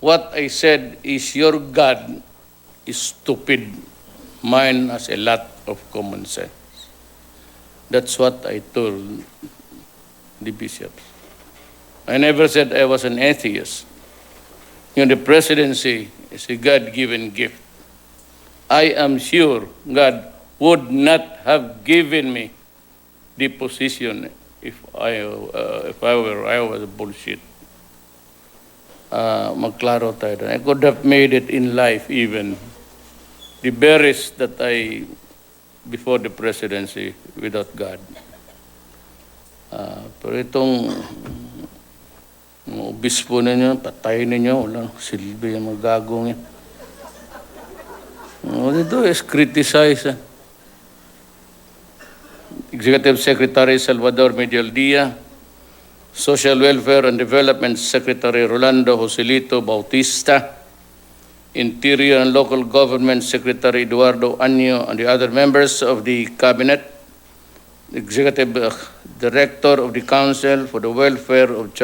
what I said is your God is stupid. Mine has a lot of common sense. That's what I told the bishops. I never said I was an atheist. You know, the presidency is a God-given gift. I am sure God would not have given me the position if I was bullshit. Magklaro tayo doon. I could have made it in life even. The berries that I, before the presidency, without God. Pero itong obispo ninyo, patayin ninyo, walang silbi yung magagong yan. Ito is criticize. Executive Secretary Salvador Medialdia, Social Welfare and Development Secretary Rolando Joselito Bautista, Interior and Local Government Secretary Eduardo Año, and the other members of the Cabinet, Executive Director of the Council for the Welfare of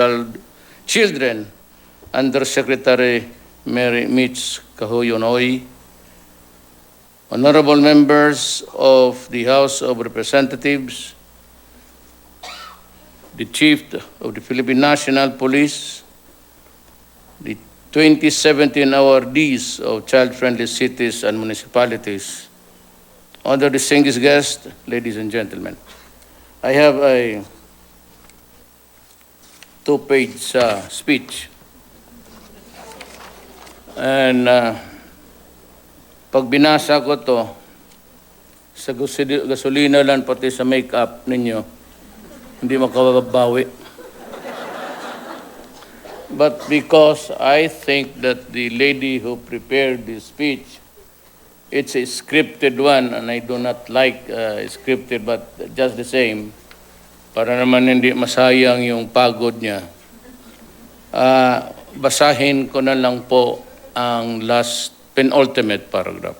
Children, Undersecretary Mary Mitch Kahoyonoy, honorable members of the House of Representatives, the Chief of the Philippine National Police, the 2017 awardees of child-friendly cities and municipalities, other distinguished guests, ladies and gentlemen. I have a two-page speech. And pag binasa ko to, sa gasolina lang pati sa make-up ninyo, hindi makababawi. But because I think that the lady who prepared this speech, it's a scripted one, and I do not like scripted, but just the same, para naman hindi masayang yung pagod niya. Basahin ko na lang po ang last penultimate paragraph.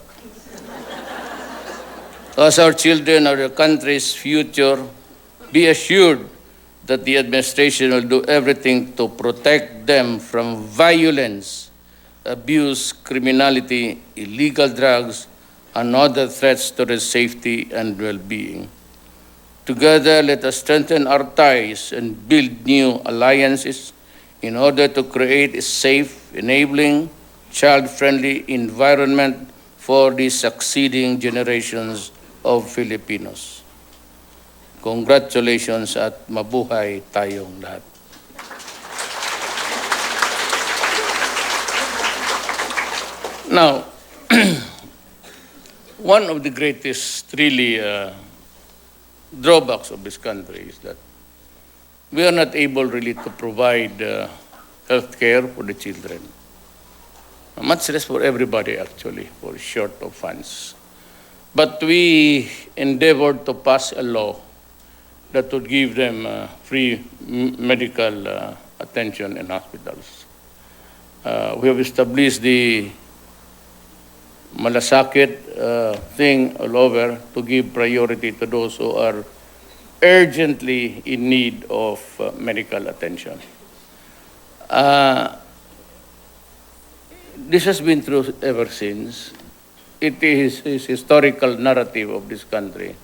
As our children are the country's future, be assured that the administration will do everything to protect them from violence, abuse, criminality, illegal drugs, and other threats to their safety and well-being. Together, let us strengthen our ties and build new alliances in order to create a safe, enabling, child-friendly environment for the succeeding generations of Filipinos. Congratulations at mabuhay tayong lahat. Now, one of the greatest really drawbacks of this country is that we are not able really to provide health care for the children. Much less for everybody actually, for short of funds. But we endeavored to pass a law that would give them free medical attention in hospitals. We have established the malasakit thing all over to give priority to those who are urgently in need of medical attention. This has been true ever since. It is historical narrative of this country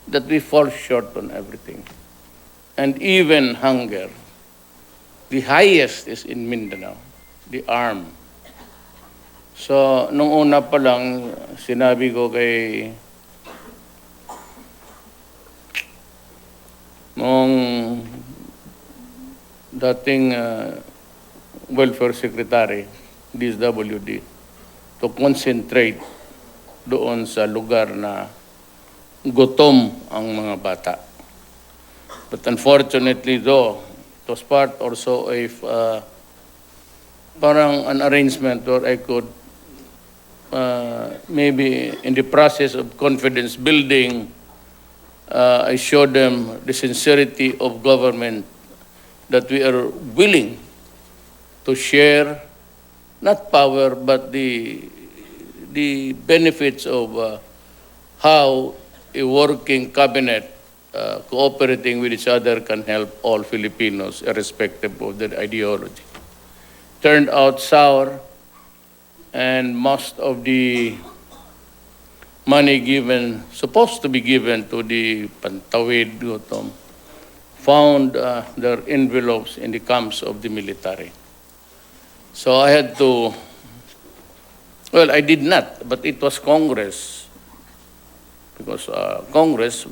that we fall short on everything. And even hunger. The highest is in Mindanao, the arm. So, nung una pa lang, sinabi ko kay nung dating welfare secretary, DSWD, to concentrate doon sa lugar na gutom ang mga bata. But unfortunately though, it was part also of parang an arrangement where I could maybe in the process of confidence building, I showed them the sincerity of government that we are willing to share, not power, but the benefits of how a working cabinet cooperating with each other can help all Filipinos, irrespective of their ideology. turned out sour, and most of the money given, supposed to be given to the Pantawid Gutom, found their envelopes in the camps of the military. So I had to, well, I did not, but it was Congress, because Congress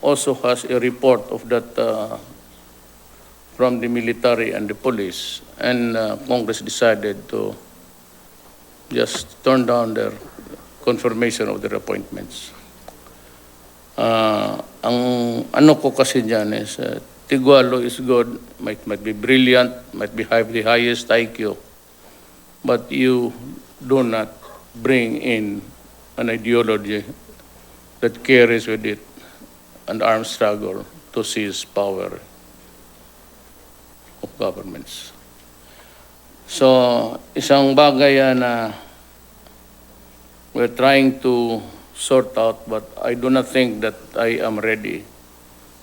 also has a report of that from the military and the police, and Congress decided to just turn down their confirmation of their appointments. Ang ano ko kasi dyan is, Tigualo is good, might be brilliant, might be have the highest IQ, but you do not bring in an ideology that carries with it an armed struggle to seize power of governments. So, isang bagay na we're trying to sort out, but I do not think that I am ready.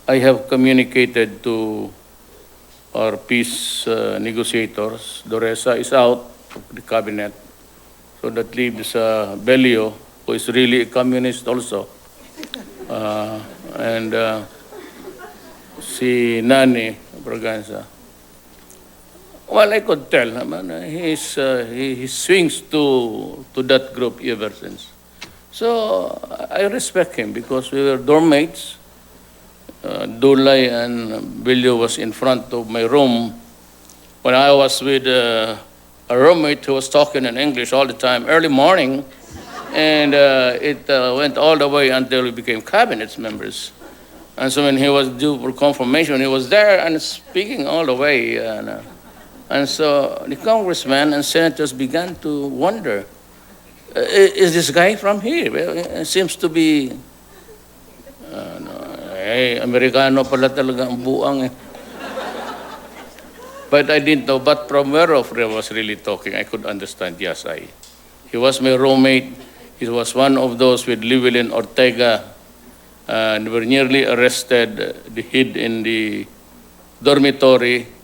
I have communicated to our peace negotiators. Doresa is out of the cabinet, so that leaves Belio, who is really a communist also, and si Nani Braganza. Well, I could tell, he swings to that group ever since. So I respect him because we were dorm mates. Dulay and Bilyo was in front of my room when I was with a roommate who was talking in English all the time, early morning, and it went all the way until we became cabinet members. And so when he was due for confirmation, he was there and speaking all the way. And so the congressmen and senators began to wonder, is this guy from here? Well, it seems to be, Amerikano pala talaga ang buang. But I didn't know, but from where he was really talking, I could understand, yes, he was my roommate. He was one of those with Llewellyn Ortega, and were nearly arrested. They hid in the dormitory.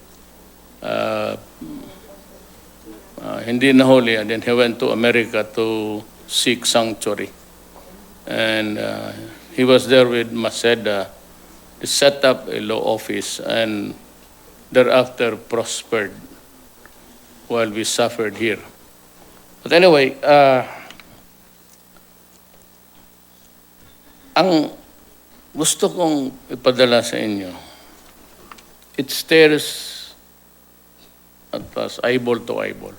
Hindi nahuli, and then he went to America to seek sanctuary. And he was there with Maceda. They set up a law office and thereafter prospered while we suffered here. But anyway, ang gusto kong ipadala sa inyo, it stares at us eyeball to eyeball.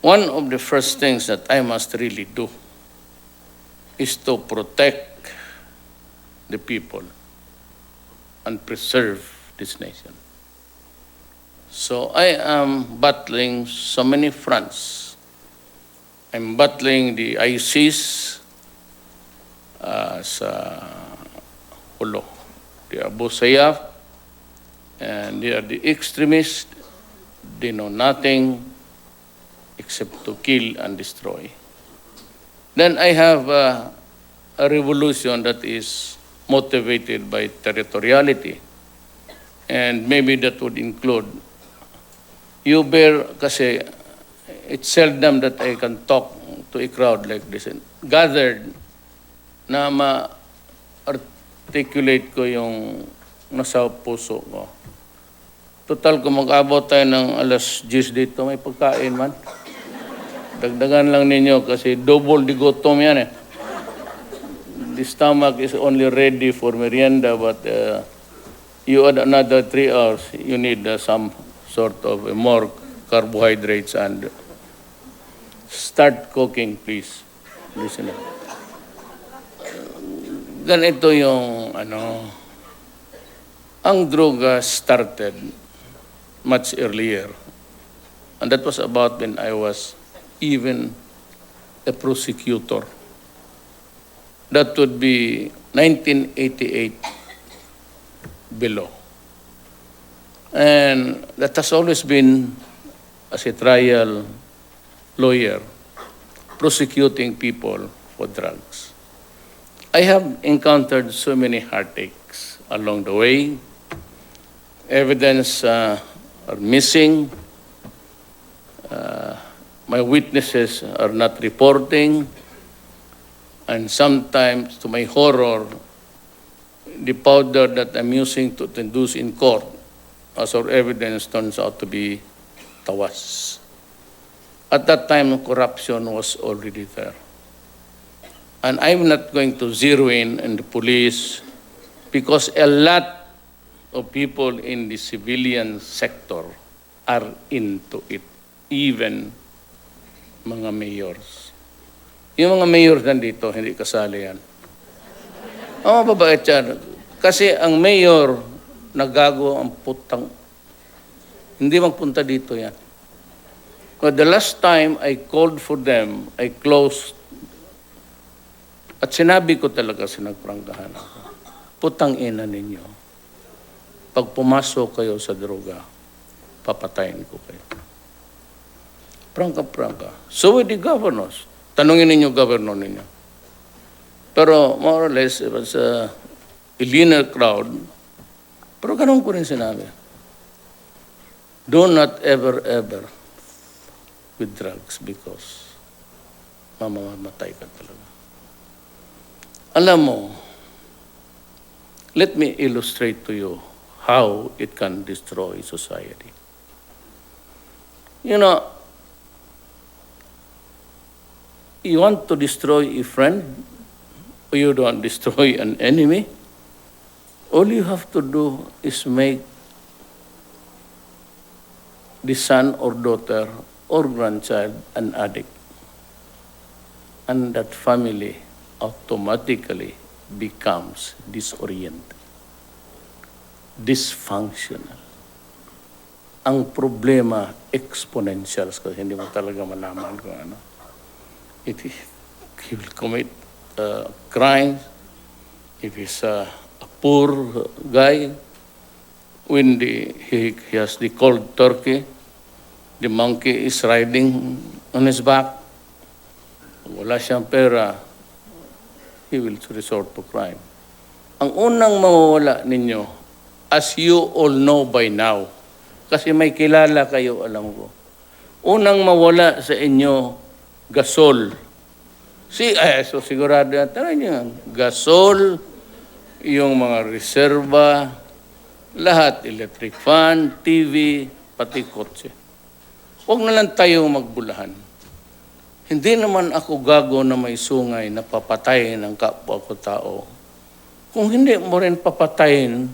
One of the first things that I must really do is to protect the people and preserve this nation. So I am battling so many fronts. I'm battling the ICs sa Hulo, the abusive, and they are the extremists. They know nothing except to kill and destroy. Then I have a revolution that is motivated by territoriality. And maybe that would include, you bear, kasi it's seldom that I can talk to a crowd like this, and gathered na ma-articulate ko yung nasa puso ko. Total, kung mag-abot tayo ng alas 10 dito, may pagkain man. Dagdagan lang ninyo kasi double di gutom yan eh. The stomach is only ready for merienda, but you add another 3 hours, you need some sort of more carbohydrates, and start cooking, please. Listen up. Ganito yung ang droga started much earlier. And that was about when I was even a prosecutor. That would be 1988 below. And that has always been, as a trial lawyer, prosecuting people for drugs. I have encountered so many heartaches along the way. Evidence are missing. My witnesses are not reporting. And sometimes, to my horror, the powder that I'm using to induce in court as our evidence turns out to be tawas. At that time, corruption was already there. And I'm not going to zero in on the police because a lot of people in the civilian sector are into it, even mga mayors. Yung mga mayors nandito, hindi kasali yan. Mababait yan. Kasi ang mayor, nagago ang putang. Hindi magpunta dito yan. But the last time I called for them, I closed. At sinabi ko talaga, sinagprangkahan ako. Putang ina ninyo. Pag pumasok kayo sa droga, papatayin ko kayo. Prangka-prangka. So with the governors, tanungin ninyo governor ninyo. Pero more or less, it was a linear crowd. Pero ganun ko rin sinabi. Do not ever with drugs because mamamatay ka talaga. Alam mo, let me illustrate to you how it can destroy society. You know, you want to destroy a friend, or you don't destroy an enemy, all you have to do is make the son or daughter or grandchild an addict. And that family automatically becomes disoriented, dysfunctional. Ang problema, exponential. Kasi hindi mo talaga malaman kung ano. He will commit crimes. If he's a poor guy, when he has the cold turkey, the monkey is riding on his back. Wala siyang pera, he will resort to crime. Ang unang mawawala ninyo, as you all know by now, kasi may kilala kayo, alam ko, unang mawala sa inyo, gasol. So sigurado na, tara niyo, gasol, yung mga reserva, lahat, electric fan, TV, pati kotse. Huwag na lang tayo magbulahan. Hindi naman ako gago na may sungay na papatayin ang kapwa ko tao. Kung hindi mo rin papatayin,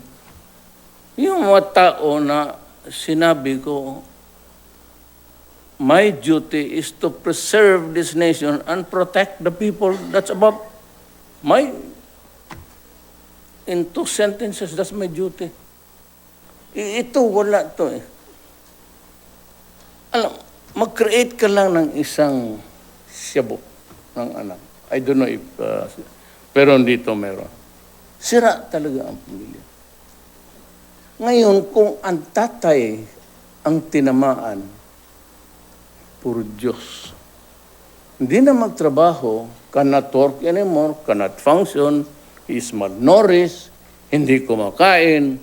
yung mga tao na sinabi ko, my duty is to preserve this nation and protect the people. That's about in 2 sentences, that's my duty. Ito, wala to eh. Alam, mag-create ka lang ng isang siyabo ng anak. I don't know if, pero dito meron. Sira talaga ang pamilya. Ngayon, kung ang tatay ang tinamaan, puro Diyos. Hindi na magtrabaho, cannot work anymore, cannot function, is malnourished, hindi kumakain.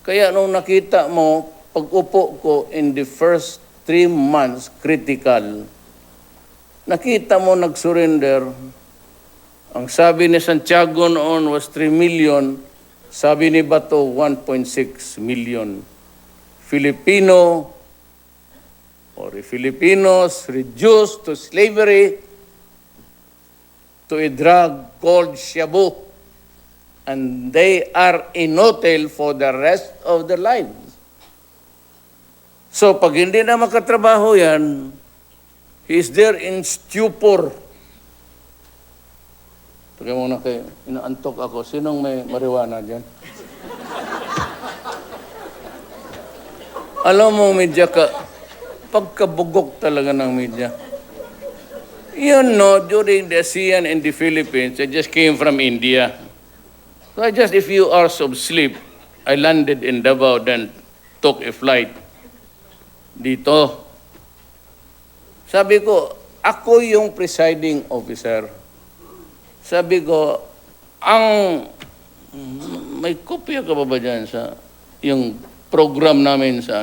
Kaya nung nakita mo, pag-upo ko in the first 3 months, critical, nakita mo nag-surrender. Ang sabi ni Santiago noon was 3 million, sabi ni Bato 1.6 million. Filipino or Filipinos reduced to slavery to a drug called shabu. And they are inutil for the rest of their lives. So pag hindi na makatrabaho yan, he is there in stupor. Pagka muna kayo, inaantok ako. Sinong may marijuana dyan? Alam mo, media ka, pagkabugok talaga ng media. You know, during the ASEAN in the Philippines, I just came from India. So I just a few hours of sleep, I landed in Davao, then took a flight dito. Sabi ko, ako yung presiding officer. Sabi ko, may kopya ka ba dyan sa yung program namin sa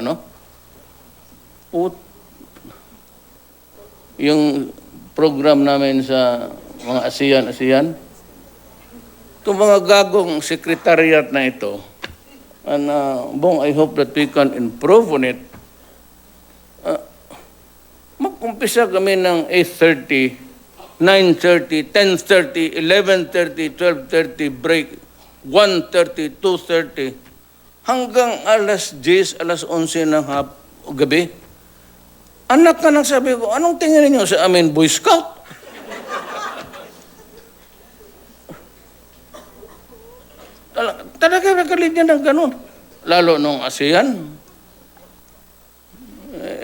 yung program namin sa mga ASEAN. Itong mga gagong secretariat na ito, and Bong, I hope that we can improve on it. Mag-umpisa kami ng 8:30, 9:30, 10:30, 11:30, 12:30, break, 1:30, 2:30, hanggang alas 10, alas 11 ng gabi. Anak ka nang sabi ko, anong tingin niyo sa amin, Boy Scout? Talaga nagalit niya ng ganun. Lalo nung ASEAN.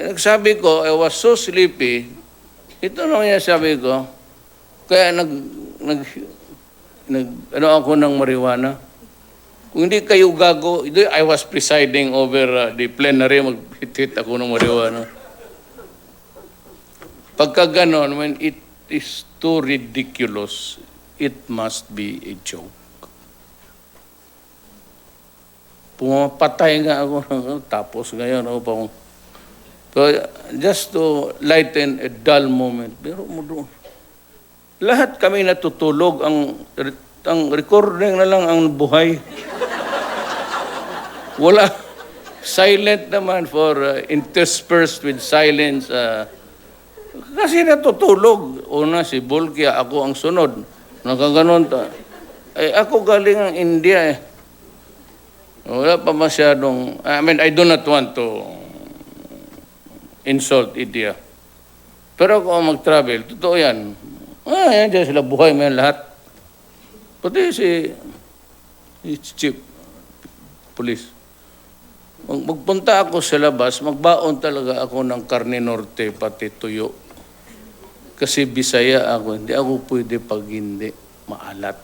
Nagsabi ko, I was so sleepy. Ito naman niya sabi ko, kaya ano ako ng marijuana. Kung hindi kayo gago, I was presiding over the plenary, mag-hit ako ng marijuana. Pagka ganon, when it is too ridiculous, it must be a joke. Pumapatay nga ako, tapos ngayon ako pang... So, just to lighten a dull moment, pero mo doon. Lahat kami natutulog, ang recording na lang ang buhay. Wala, silent naman for interspersed with silence. Kasi natutulog. Una si Bulkia, ako ang sunod. Nakaganon ta. Ako galing ang India eh. Wala pa masyadong, I do not want to insult India. Pero kung mag-travel, totoo yan. Yan dyan sila, buhay mo yan lahat. Pati si chief police. Magpunta ako sa labas, magbaon talaga ako ng karne norte, pati tuyo. Kasi Bisaya ako, hindi ako pwede pag hindi maalat.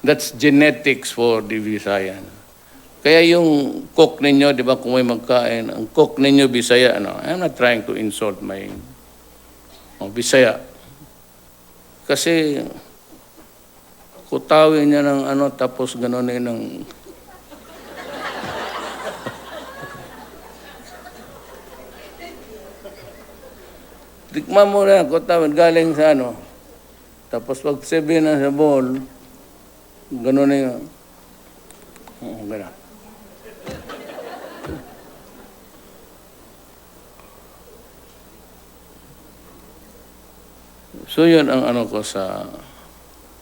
That's genetics for the Visayan. Kaya yung cook ninyo, di ba, kung may magkain, ang cook ninyo Bisaya, I'm not trying to insult my Bisaya. Kasi kutawin niya ng tapos gano'n ng... Tikman mo na, kutawin, galing sa tapos pag sabihin na sa bowl, gano'n na yun. Gano'n. So yun ang ko sa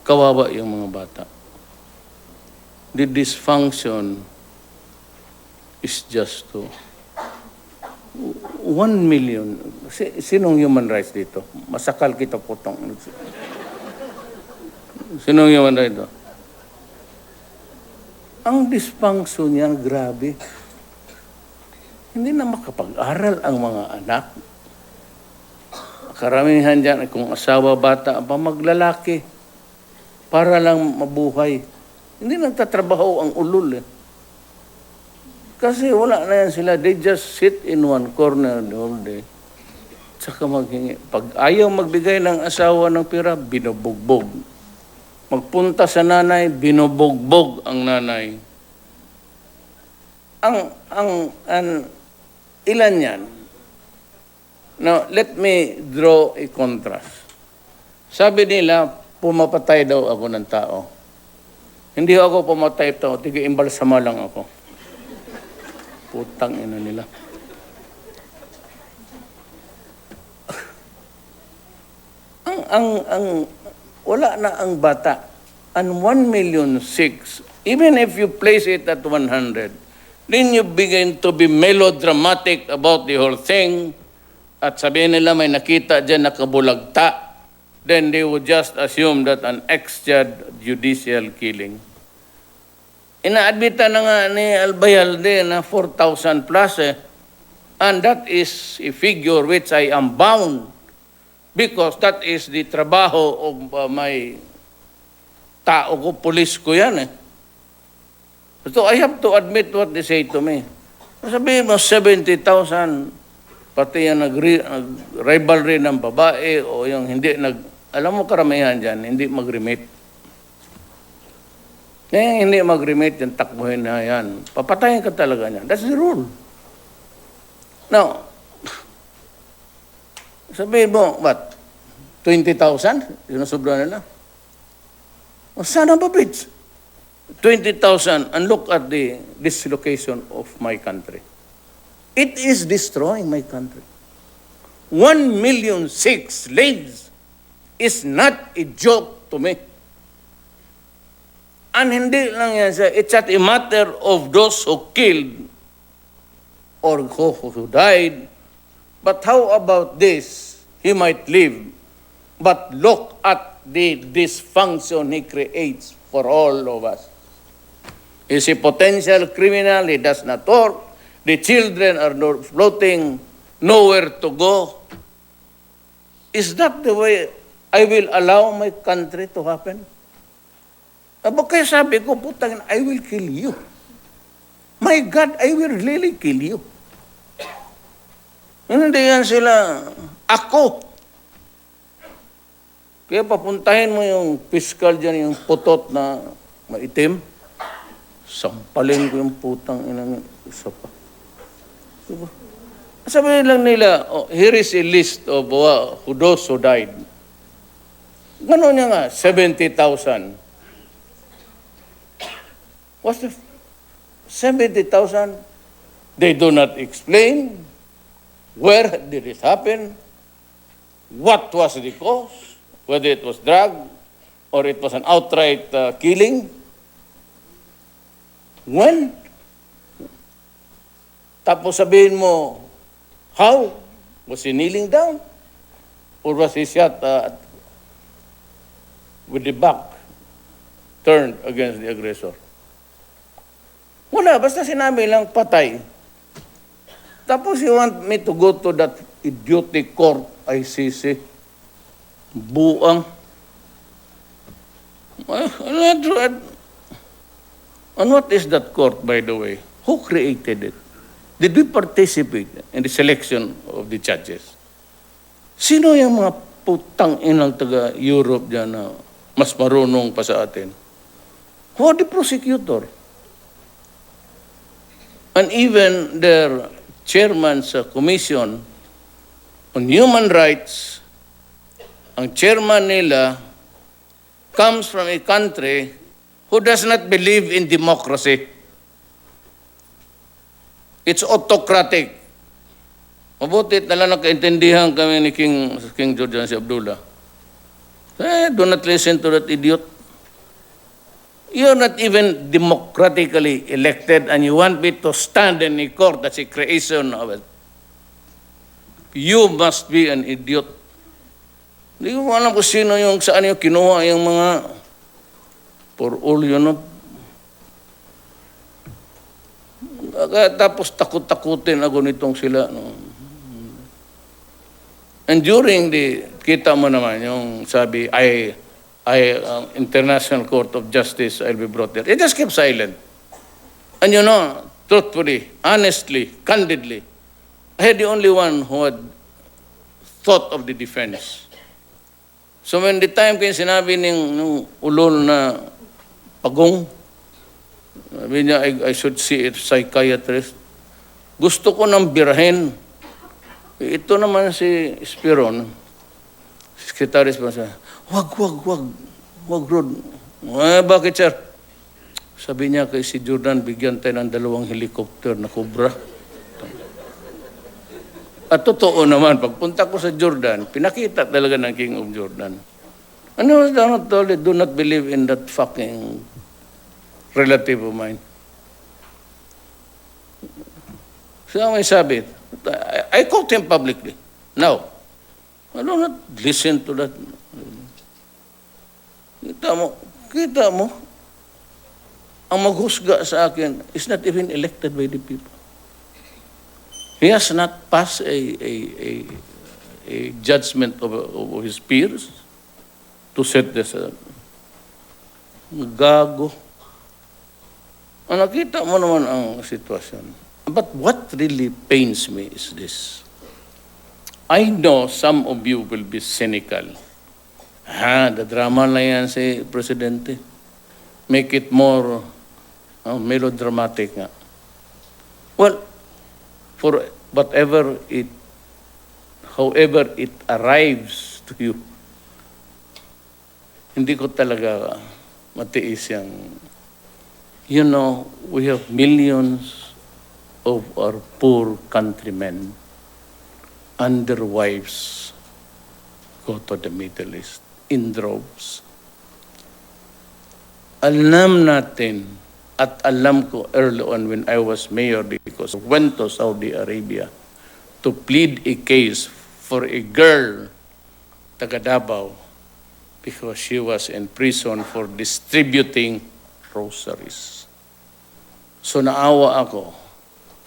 kawawa yung mga bata. The dysfunction is just to 1 million. Sinong human rights dito? Masakal kita potong. Sinong human rights dito? Ang dysfunction niyan, grabe. Hindi na makapag-aral ang mga anak. Karamihan dyan, kung asawa, bata, pa maglalaki para lang mabuhay. Hindi nagtatrabaho ang ulol eh. Kasi wala na yan sila. They just sit in one corner the whole day. Tsaka maghingi. Pag ayaw magbigay ng asawa ng pera, binubugbog. Magpunta sa nanay, binubugbog ang nanay. Ilan yan? Now, let me draw a contrast. Sabi nila, pumapatay daw ako ng tao. Hindi ako pumatay tao, tiga-imbalsama lang ako. Putang ina nila. Wala na ang bata. And 1,000,006, even if you place it at 100, then you begin to be melodramatic about the whole thing. At sabihin nila may nakita dyan nakabulagta, then they would just assume that an extrajudicial killing. Inaadmita na nga ni Albayalde na 4,000 plus eh. And that is a figure which I am bound because that is the trabaho of my tao ko, police ko yan eh. So I have to admit what they say to me. Sabihin mo 70,000, pati yung nag-rivalry ng babae o yung hindi alam mo karamihan dyan, hindi mag-remit. Kaya hindi mag-remit, yung takbuhin na yan. Papatayin ka talaga niyan. That's the rule. Now, sabihin mo, what? 20,000? Yun ang sobra nila. O sana ba, bitch? 20,000, and look at the dislocation of my country. It is destroying my country. 1,000,006 slaves is not a joke to me. And hindi lang yan siya, it's not a matter of those who killed or who died. But how about this? He might live. But look at the dysfunction he creates for all of us. He's a potential criminal, he does not work. The children are floating, nowhere to go. Is that the way I will allow my country to happen? Kaya sabi ko, putang, I will kill you. My God, I will really kill you. Hindi yan sila, ako. Kaya papuntahin mo yung piskal dyan, yung putot na maitim. Sampalin ko yung putang inang isa pa. Diba? Sabihin lang nila, oh, here is a list of those who died. Gano'n niya nga, 70,000. What's the 70,000? They do not explain where did it happen, what was the cause, whether it was drug or it was an outright killing. When? Tapos sabihin mo, how? Was he kneeling down? Or was he shot with the back turned against the aggressor? Wala, basta sinabi lang patay. Tapos you want me to go to that idiotic court, ICC. Buang. And what is that court, by the way? Who created it? Did we participate in the selection of the judges? Sino yung mga putang inang taga-Europe dyan na mas marunong pa sa atin? Who are the prosecutor? And even their chairman's commission on human rights, ang chairman nila comes from a country who does not believe in democracy. It's autocratic. Mabutit na lang nakaintindihan kami ni King George and si Abdullah. Do not listen to that idiot. You're not even democratically elected and you want me to stand in a court that's a creation of it. You must be an idiot. Hindi ko alam kung sino yung saan yung kinuha yung mga for all you know. Tapos takot-takutin ako nitong sila. No? And during kita mo naman yung sabi, International Court of Justice, I'll be brought there. He just kept silent. And you know, truthfully, honestly, candidly, I had the only one who had thought of the defense. So when the time kayo sinabi ng ulol na pagong, sabi niya, I should see a psychiatrist. Gusto ko nang birahin. Ito naman si Spiron, sekretaris pa siya, wag, Rod. Bakit, sir? Sabi niya kay si Jordan, bigyan tayo ng 2 helicopter na Cobra. At totoo naman, pagpunta ko sa Jordan, pinakita talaga ng King of Jordan. And I was not told, do not believe in that fucking relative of mine. So may sabi, I quote him publicly. Now, I do not listen to that. Kita mo, ang maghusga sa akin is not even elected by the people. He has not passed a judgment of his peers to set this gago. Nakita mo naman ang sitwasyon. But what really pains me is this. I know some of you will be cynical. The drama na yan si Presidente. Make it more melodramatic nga. Well, for whatever it, however it arrives to you, hindi ko talaga matiis yung, you know, we have millions of our poor countrymen and their wives go to the Middle East in droves. Alam natin, at alam ko early on when I was mayor because I went to Saudi Arabia to plead a case for a girl, taga Davao, because she was in prison for distributing groceries. So naawa ako,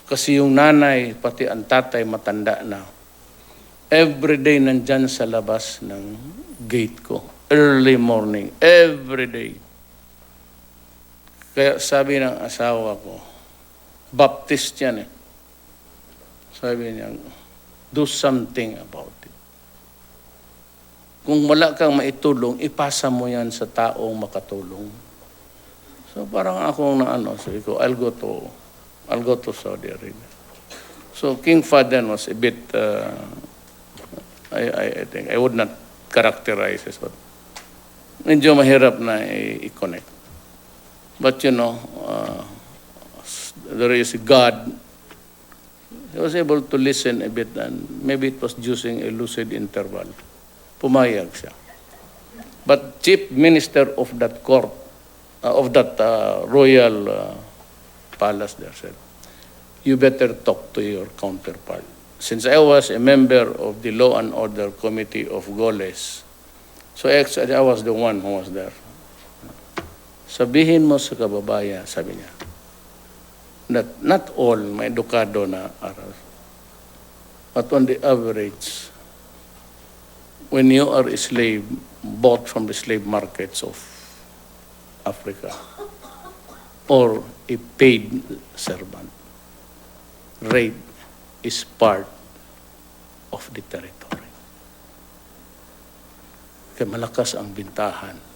kasi yung nanay, pati ang tatay matanda na, everyday nandyan sa labas ng gate ko, early morning, everyday. Kaya sabi ng asawa ko, Baptist yan eh. Sabi niya, do something about it. Kung wala kang maitulong, ipasa mo yan sa taong makatulong. So parang akong sabi ko, I'll go to Saudi Arabia. So King Fahd was a bit, I think, I would not characterize it, but medyo mahirap na i-connect. But you know, there is God. He was able to listen a bit, and maybe it was using a lucid interval. Pumayag siya. But chief minister of that court, of that royal palace there said, you better talk to your counterpart. Since I was a member of the Law and Order Committee of Goles, so actually I was the one who was there. Sabihin mo sa kababaya, sabi niya, that not all may edukado na aral, but on the average, when you are a slave, bought from the slave markets of Africa, or a paid servant, rape is part of the territory. Kaya malakas ang bintahan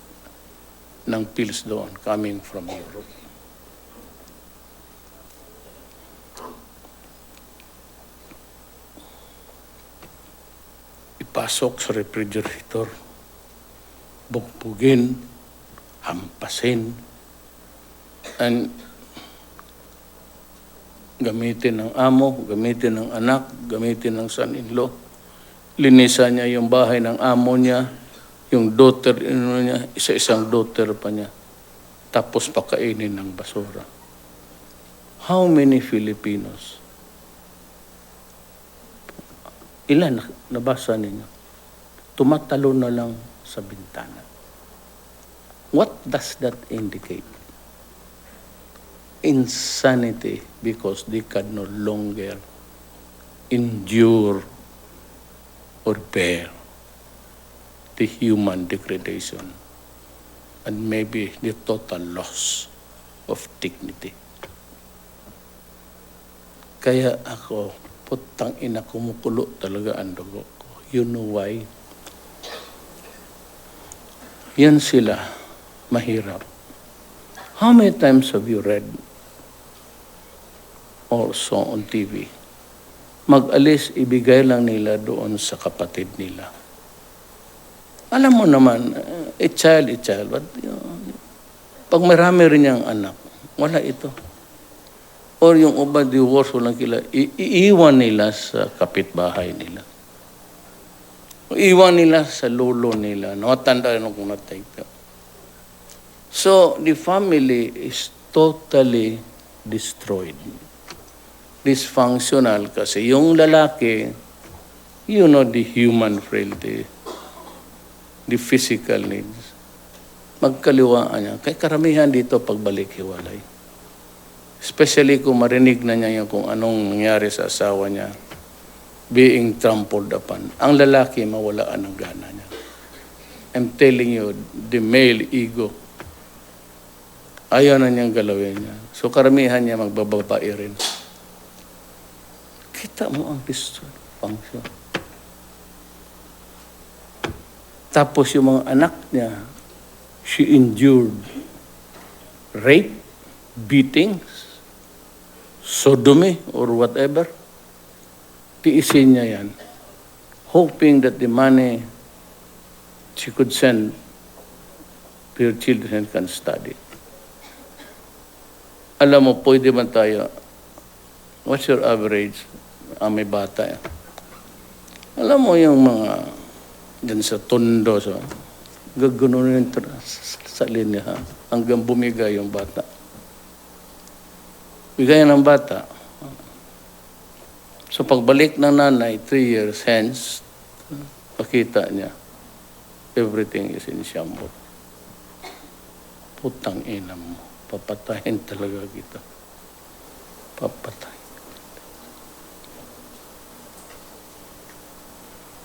ng pills doon coming from Europe. Ipasok sa refrigerator, bugbugin, hampasin, and gamitin ng amo, gamitin ng anak, gamitin ng son-in-law. Linisan niya yung bahay ng amo niya, yung daughter niya, isa-isang daughter pa niya. Tapos pakainin ng basura. How many Filipinos? Ilan nabasa ninyo? Tumatalo na lang sa bintana. What does that indicate? Insanity, because they can no longer endure or bear the human degradation and maybe the total loss of dignity. Kaya ako, putang ina, kumukulo talaga ang dugo ko. You know why? Yan sila, mahirap. How many times have you read or saw on TV? Mag-alis, ibigay lang nila doon sa kapatid nila. Alam mo naman, a child, but pag marami rin niyang anak, wala ito. Or yung uba divorce, walang kila, iiwan nila sa kapitbahay nila. Iiwan nila sa lolo nila. Nakatanda rin kung natayta. So, the family is totally destroyed. Dysfunctional kasi yung lalaki, you know, the human frailty, the physical needs. Magkaliwaan niya. Kaya karamihan dito pagbalik hiwalay. Especially kung marinig na niya yung kung anong nangyari sa asawa niya, being trampled upon. Ang lalaki mawalaan ng gana niya. I'm telling you, the male ego, ayaw na niyang galawin niya. So karamihan niya magbababae rin. Kita mo ang function. Tapos yung mga anak niya, she endured rape, beatings, sodomy, or whatever. tiisin niya yan, hoping that the money she could send to her children can study. Alam mo, pwede man tayo, what's your average? May bata yan. Alam mo yung mga dyan sa tondo, so, gagano yung sa linya, hanggang bumigay yung bata. Bigay ng bata. So pagbalik ng nanay, 3 years hence, pakita niya, everything is in shambles. Putang ina mo, papatayin talaga kita. Papatayin.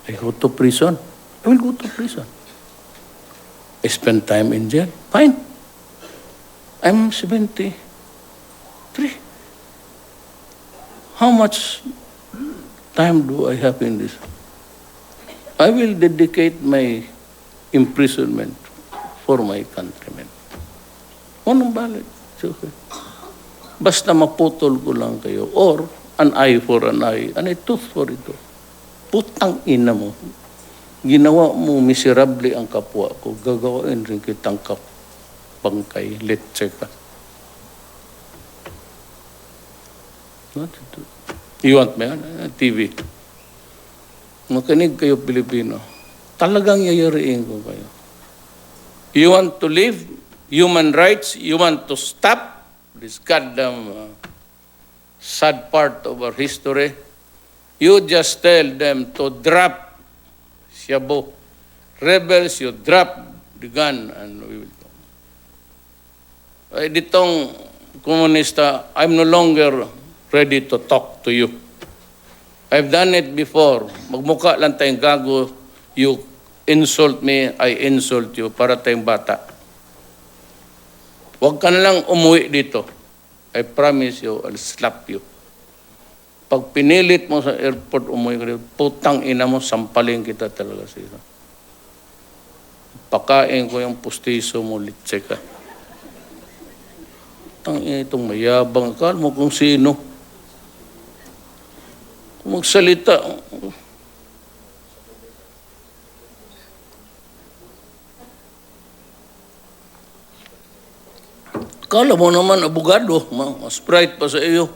I go to prison. I will go to prison. I spend time in jail. Fine. I'm 73. How much time do I have in this? I will dedicate my imprisonment for my countrymen. Walang balik. Okay. Basta maputol ko lang kayo. Or an eye for an eye and a tooth for a tooth. Putang ina mo. Ginawa mo miserable ang kapwa ko. Gagawain rin kitang bangkay. Letse ka. You want me? TV. Makinig kayo, Pilipino. Talagang yayariin ko kayo. You want to live human rights? You want to stop this goddamn sad part of our history? You just tell them to drop Shabu. Rebels, you drop the gun and we will go. Ay, ditong komunista, I'm no longer ready to talk to you. I've done it before. Magmukha lang tayong gago. You insult me, I insult you para tayong bata. Huwag ka na lang umuwi dito. I promise you, I'll slap you. Pag pinilit mo sa airport, umuwi ka dito, putang ina mo, sampalin kita talaga siya. Pakain ko yung pustiso mo, litse ka. Tang ina itong mayabang. Akala mo kung sino. Kung magsalita. Akala mo naman, abogado, mas bright pa sa iyo.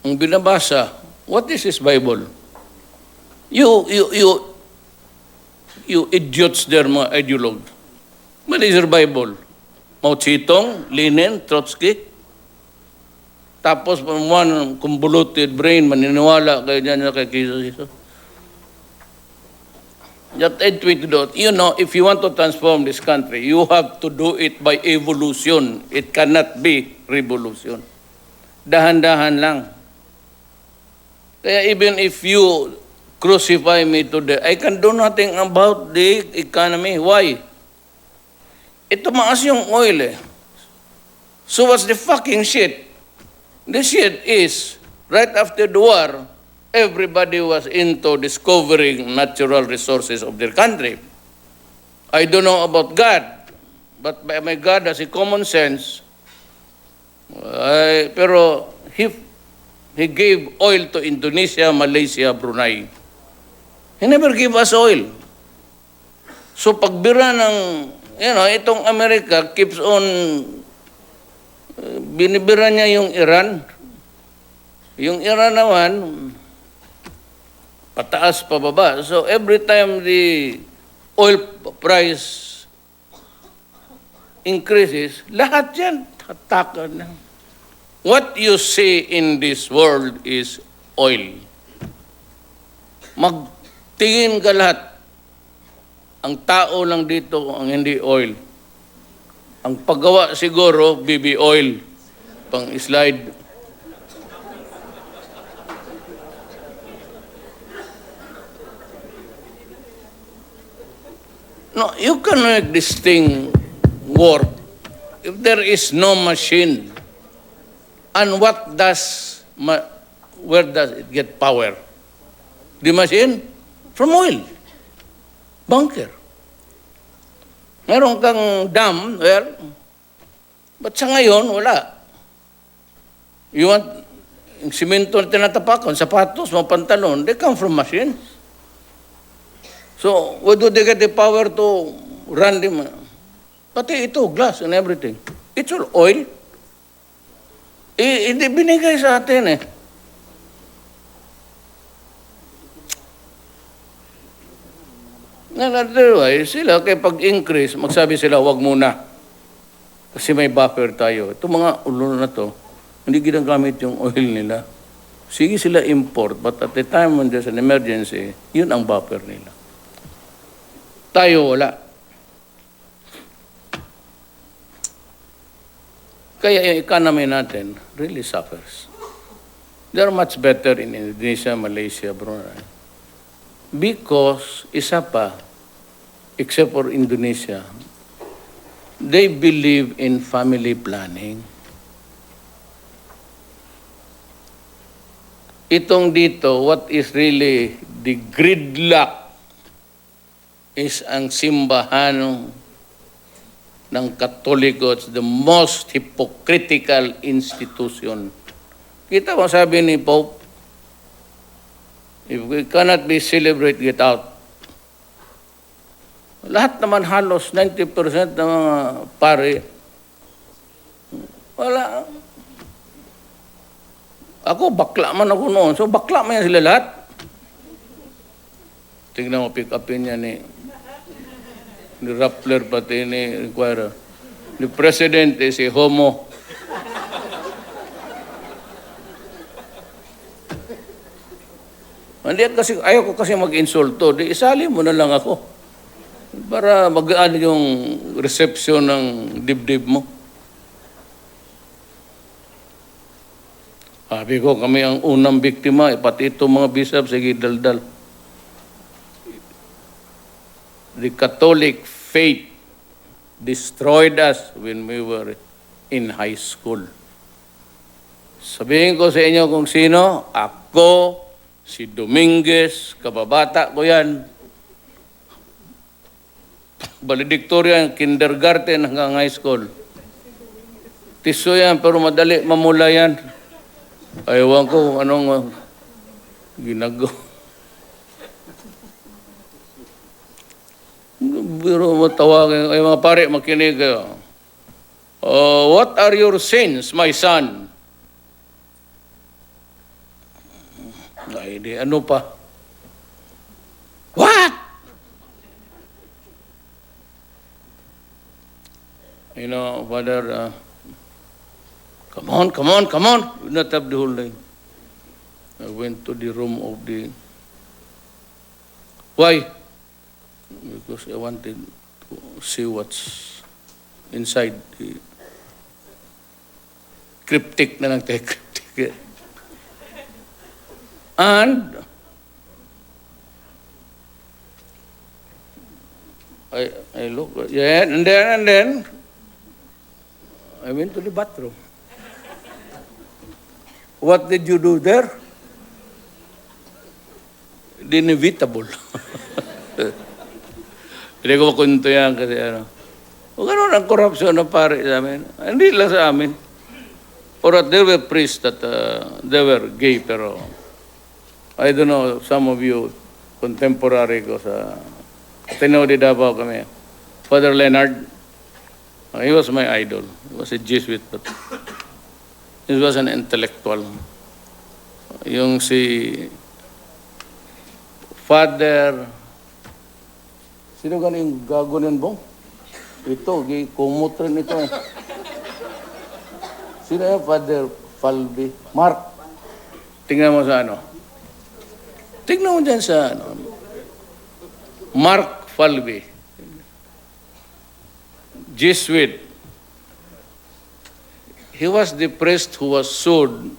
Ang binabasa, what is this Bible? You idiots there, mga ideologue. What is your Bible? Mao Zedong, Lenin, Trotsky? Tapos, one convoluted brain, maniniwala kayo dyan kay Jesus. That way to do it. You know, if you want to transform this country, you have to do it by evolution. It cannot be revolution. Dahan-dahan lang. Kaya even if you crucify me today, I can do nothing about the economy. Why? Ito maas yung oil eh. So what's the fucking shit? The shit is, right after the war, everybody was into discovering natural resources of their country. I don't know about God, but my God has a common sense. Pero he gave oil to Indonesia, Malaysia, Brunei. He never gave us oil. So pagbira ng, itong America keeps on binibira niya yung Iran. Yung Iran naman, pataas pababa. So every time the oil price increases, lahat yan tatakan na. What you see in this world is oil. Magtingin ka lahat. Ang tao lang dito ang hindi oil. Ang paggawa siguro, BB oil, pang slide. No, you can make this thing work if there is no machine. And where does it get power? The machine? From oil. Bunker. Meron kang dam, but sa ngayon, wala. You want yung simento na tinatapakan, sapatos, mga pantalon, they come from machines. So, where do they get the power to run them? Pati ito, glass and everything. It's all oil. Hindi binigay sa atin eh. Otherwise, sila, kaya pag-increase, magsabi sila, wag muna. Kasi may buffer tayo. Itong mga ulo na to, hindi ginagamit yung oil nila. Sige sila import, but at the time when there's an emergency, yun ang buffer nila. Tayo wala. Kaya yung economy natin really suffers. They're much better in Indonesia, Malaysia, Brunei. Because, isa pa, except for Indonesia, they believe in family planning. Itong dito, what is really the gridlock is ang simbahan ng Katoliko. It's the most hypocritical institution. Kita mo sabi ni Pope, if we cannot be celebrate, get out. Lahat naman halos 90% ng mga pare, wala. Ako, bakla man ako noon. So, bakla man yan sila lahat. Tingnan mo, pick upin niya ni Rappler pati ni Inquirer. The President is a homo. Hindi kasi, ayaw ko kasi mag-insulto. Di isali mo na lang ako. Para magaan yung reception ng dibdib mo. Sabi ko, kami ang unang biktima, pati itong mga bishop, sige, daldal. The Catholic faith destroyed us when we were in high school. Sabihin ko sa inyo kung sino, ako, si Dominguez, kababata ko yan. Valedictorian, kindergarten hanggang high school. Tiso yan, pero madali mamula yan. Ayawan ko kung anong ginagawa. Pero matawagin, ay mga pare, makinig kayo. What are your sins, my son? Ay, di, ano pa? What? You know, Father, come on, come on, come on. We not have the whole line. I went to the room of the... Why? Because I wanted to see what's inside the cryptic na lang tayo, cryptic. And I look, yeah, and then I went to the bathroom. What did you do there? The inevitable. Hindi ko makunto yan kasi ano. O gano'n ang corruption na pare sa amin. Hindi lang sa amin. Or there were priests that they were gay, pero I don't know, some of you contemporary ko sa Ateneo de Davao kami. Father Leonard, he was my idol. He was a Jesuit, but he was an intellectual. Yung si Father, sino ganing gago nun bong? Ito, kumot rin ito. Sino yung Father Falby? Mark. Tingnan mo sa ano. Tingnan mo dyan sa ano. Mark Falby. Jesuit. He was the priest who was sued.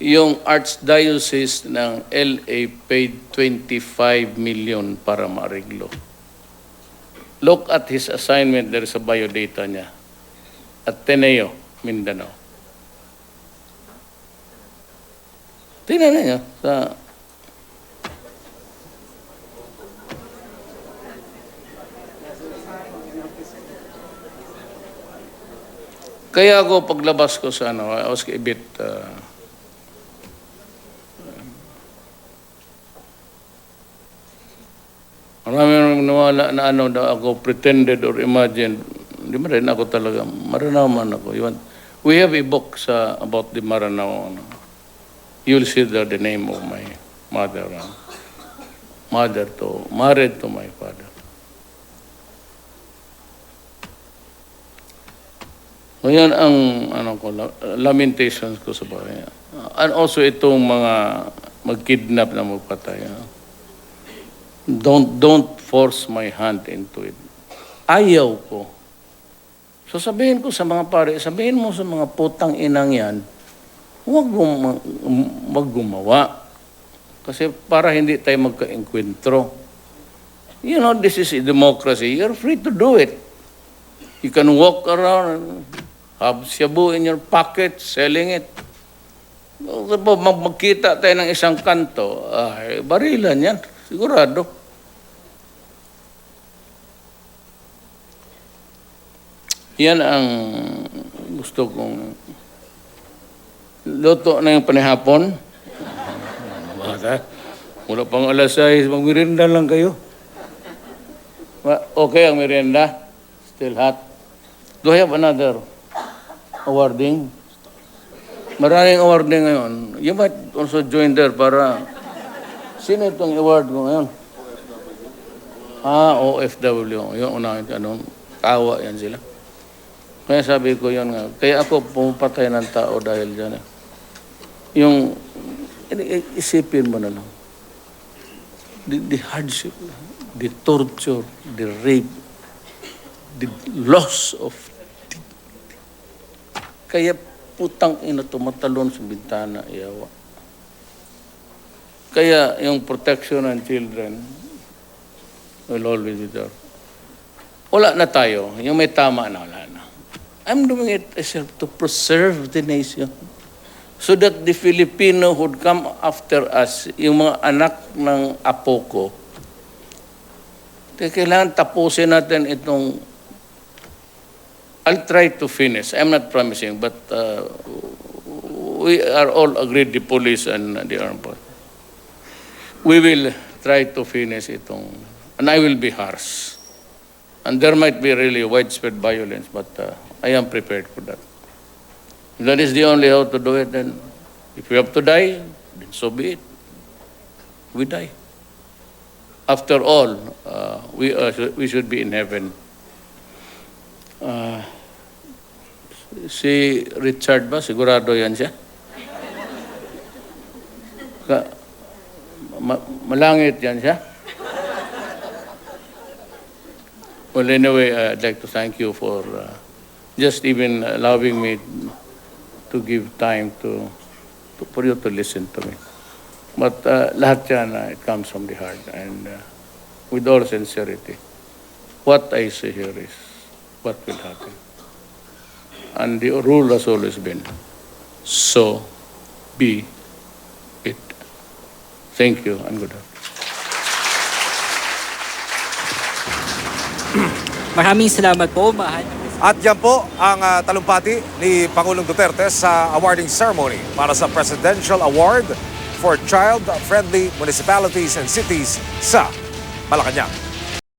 Yung Archdiocese ng LA paid 25 million para maariglo. Look at his assignment, there is a biodata niya. Ateneo, Mindanao. Tingnan niyo sa... Kaya ako paglabas ko sa ano, I was a bit nawala na ano na ako pretended or imagined. Hindi mo rin ako talaga. Maranao man ako. We have a book about the Maranao. You'll see there the name of my mother. Married to my father. Ngayon ang lamentations ko sa bahay. And also itong mga mag-kidnap na magpatay. Don't force my hand into it. Ayaw ko. So sabihin ko sa mga pare, sabihin mo sa mga putang inang yan, huwag gumawa. Kasi para hindi tayo magka-enkwentro. You know, this is a democracy. You're free to do it. You can walk around and have shabu in your pocket, selling it. Magkita tayo ng isang kanto, barilan yan, sigurado. Yan ang gusto kong luto na yung panihapon. Bata, wala pang alas 6, magmerienda lang kayo. Okay ang merienda? Still hot? Do I have another awarding? Maraming awarding ngayon. You might also join there para... Sino itong award ko ngayon? OFW. Yung unang kawa yan sila. Kaya sabi ko yun nga. Kaya ako pumapatay ng tao dahil dyan. Yung... Isipin mo na lang. The hardship, the torture, the rape, the loss of dignity. Kaya putang ina tumatalon sa bintana, iyawa. Kaya yung protection ng children will always be there. Wala na tayo. Yung may tama na, wala na. I'm doing it to preserve the nation. So that the Filipino would come after us, yung mga anak ng apo ko, kailangan tapusin natin itong. I'll try to finish. I'm not promising, but we are all agreed, the police and the armed forces. We will try to finish itong, and I will be harsh. And there might be really widespread violence, but I am prepared for that. If that is the only how to do it, then if we have to die, then so be it. We die. After all, we should be in heaven. Si Richard ba? Sigurado yan siya? Malangit yan siya? Well, anyway, I'd like to thank you for just even allowing me to give time for you to listen to me. But lahat yan, it comes from the heart. And with all sincerity, what I say here is what will happen. And the rule has always been, so be it. Thank you and good afternoon. Maraming salamat po, mahal. At yan po ang talumpati ni Pangulong Duterte sa awarding ceremony para sa Presidential Award for Child-Friendly Municipalities and Cities sa Malacanang.